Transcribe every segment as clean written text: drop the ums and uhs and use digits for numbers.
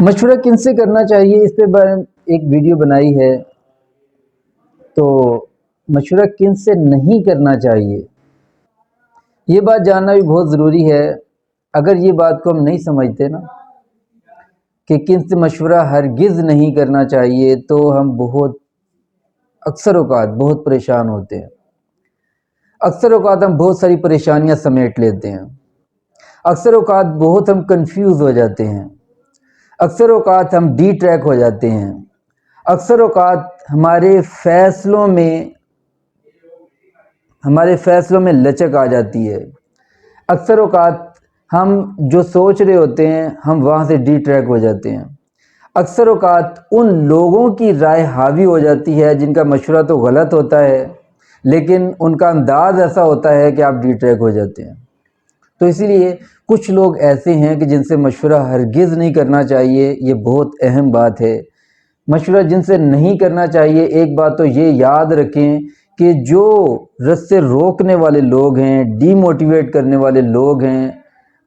مشورہ کن سے کرنا چاہیے، اس پہ ایک ویڈیو بنائی ہے۔ تو مشورہ کن سے نہیں کرنا چاہیے، یہ بات جاننا بھی بہت ضروری ہے۔ اگر یہ بات کو ہم نہیں سمجھتے نا کہ کن سے مشورہ ہرگز نہیں کرنا چاہیے، تو ہم اکثر اوقات بہت پریشان ہوتے ہیں۔ اکثر اوقات ہم بہت ساری پریشانیاں سمیٹ لیتے ہیں۔ اکثر اوقات بہت ہم کنفیوز ہو جاتے ہیں۔ اکثر اوقات ہم ڈی ٹریک ہو جاتے ہیں۔ اکثر اوقات ہمارے فیصلوں میں لچک آ جاتی ہے۔ اکثر اوقات ہم جو سوچ رہے ہوتے ہیں ہم وہاں سے ڈی ٹریک ہو جاتے ہیں۔ اکثر اوقات ان لوگوں کی رائے حاوی ہو جاتی ہے جن کا مشورہ تو غلط ہوتا ہے، لیکن ان کا انداز ایسا ہوتا ہے کہ آپ ڈی ٹریک ہو جاتے ہیں۔ تو اسی لیے کچھ لوگ ایسے ہیں کہ جن سے مشورہ ہرگز نہیں کرنا چاہیے، یہ بہت اہم بات ہے۔ مشورہ جن سے نہیں کرنا چاہیے، ایک بات تو یہ یاد رکھیں کہ جو رستے روکنے والے لوگ ہیں، ڈی موٹیویٹ کرنے والے لوگ ہیں،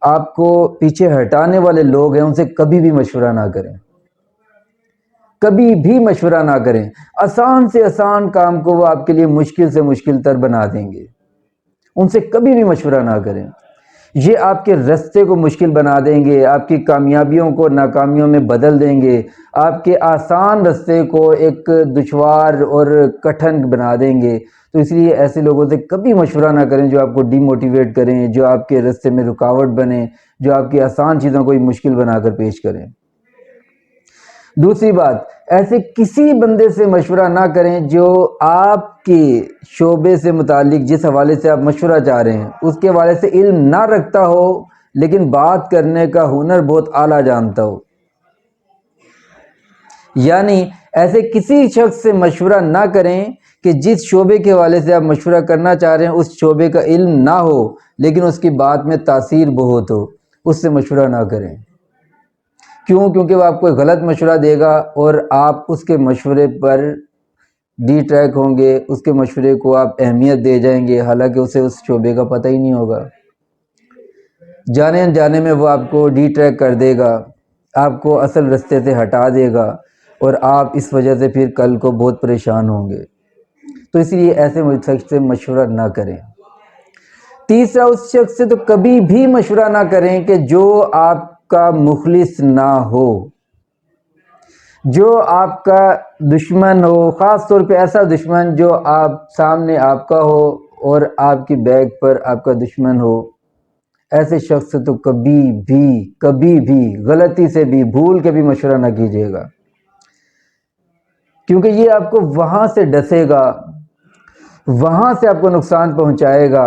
آپ کو پیچھے ہٹانے والے لوگ ہیں، ان سے کبھی بھی مشورہ نہ کریں۔ کبھی بھی مشورہ نہ کریں۔ آسان سے آسان کام کو وہ آپ کے لیے مشکل سے مشکل تر بنا دیں گے۔ ان سے کبھی بھی مشورہ نہ کریں۔ یہ آپ کے رستے کو مشکل بنا دیں گے، آپ کی کامیابیوں کو ناکامیوں میں بدل دیں گے، آپ کے آسان رستے کو ایک دشوار اور کٹھن بنا دیں گے۔ تو اس لیے ایسے لوگوں سے کبھی مشورہ نہ کریں جو آپ کو ڈی موٹیویٹ کریں، جو آپ کے رستے میں رکاوٹ بنیں، جو آپ کی آسان چیزوں کو مشکل بنا کر پیش کریں۔ دوسری بات، ایسے کسی بندے سے مشورہ نہ کریں جو آپ کے شعبے سے متعلق، جس حوالے سے آپ مشورہ چاہ رہے ہیں اس کے حوالے سے علم نہ رکھتا ہو، لیکن بات کرنے کا ہنر بہت اعلیٰ جانتا ہو۔ یعنی ایسے کسی شخص سے مشورہ نہ کریں کہ جس شعبے کے حوالے سے آپ مشورہ کرنا چاہ رہے ہیں اس شعبے کا علم نہ ہو، لیکن اس کی بات میں تاثیر بہت ہو، اس سے مشورہ نہ کریں۔ کیونکہ وہ آپ کو غلط مشورہ دے گا اور آپ اس کے مشورے پر ڈی ٹریک ہوں گے، اس کے مشورے کو آپ اہمیت دے جائیں گے، حالانکہ اسے اس شعبے کا پتہ ہی نہیں ہوگا۔ جانے انجانے میں وہ آپ کو ڈی ٹریک کر دے گا، آپ کو اصل رستے سے ہٹا دے گا، اور آپ اس وجہ سے پھر کل کو بہت پریشان ہوں گے۔ تو اسی لیے ایسے شخص سے مشورہ نہ کریں۔ تیسرا، اس شخص سے تو کبھی بھی مشورہ نہ کریں کہ جو آپ کا مخلص نہ ہو، جو آپ کا دشمن ہو، خاص طور پہ ایسا دشمن جو سامنے آپ کا ہو اور آپ کی بیک پر آپ کا دشمن ہو۔ ایسے شخص سے تو کبھی بھی غلطی سے بھی بھول کے بھی مشورہ نہ کیجیے گا، کیونکہ یہ آپ کو وہاں سے ڈسے گا، وہاں سے آپ کو نقصان پہنچائے گا،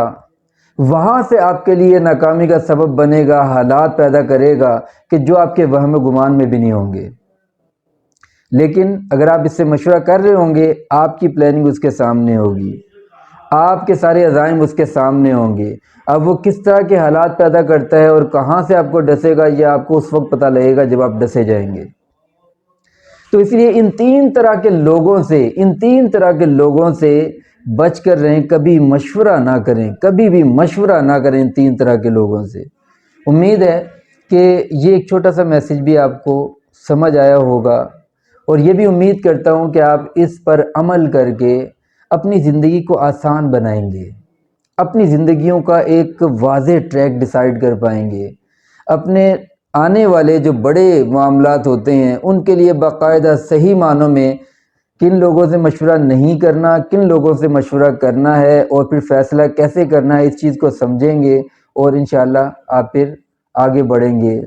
وہاں سے آپ کے لیے ناکامی کا سبب بنے گا، حالات پیدا کرے گا کہ جو آپ کے وہم و گمان میں بھی نہیں ہوں گے۔ لیکن اگر آپ اس سے مشورہ کر رہے ہوں گے، آپ کی پلاننگ اس کے سامنے ہوگی، آپ کے سارے عزائم اس کے سامنے ہوں گے۔ اب وہ کس طرح کے حالات پیدا کرتا ہے اور کہاں سے آپ کو ڈسے گا، یہ آپ کو اس وقت پتہ لگے گا جب آپ ڈسے جائیں گے۔ تو اس لیے ان تین طرح کے لوگوں سے بچ کر رہیں، کبھی مشورہ نہ کریں، کبھی بھی مشورہ نہ کریں ان تین طرح کے لوگوں سے۔ امید ہے کہ یہ ایک چھوٹا سا میسیج بھی آپ کو سمجھ آیا ہوگا، اور یہ بھی امید کرتا ہوں کہ آپ اس پر عمل کر کے اپنی زندگی کو آسان بنائیں گے، اپنی زندگیوں کا ایک واضح ٹریک ڈیسائیڈ کر پائیں گے، اپنے آنے والے جو بڑے معاملات ہوتے ہیں ان کے لیے باقاعدہ صحیح معنوں میں کن لوگوں سے مشورہ نہیں کرنا، کن لوگوں سے مشورہ کرنا ہے، اور پھر فیصلہ کیسے کرنا ہے، اس چیز کو سمجھیں گے، اور انشاءاللہ آپ پھر آگے بڑھیں گے،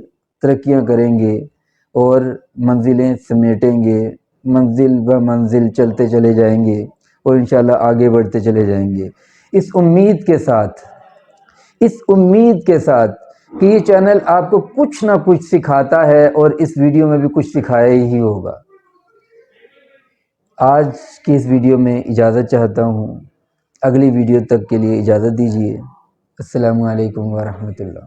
ترقیاں کریں گے اور منزلیں سمیٹیں گے، منزل بہ منزل چلتے چلے جائیں گے، اور انشاءاللہ آگے بڑھتے چلے جائیں گے، اس امید کے ساتھ کہ یہ چینل آپ کو کچھ نہ کچھ سکھاتا ہے، اور اس ویڈیو میں بھی کچھ سکھایا ہی ہوگا۔ آج کی اس ویڈیو میں اجازت چاہتا ہوں، اگلی ویڈیو تک کے لیے اجازت دیجیے۔ السلام علیکم ورحمۃ اللہ۔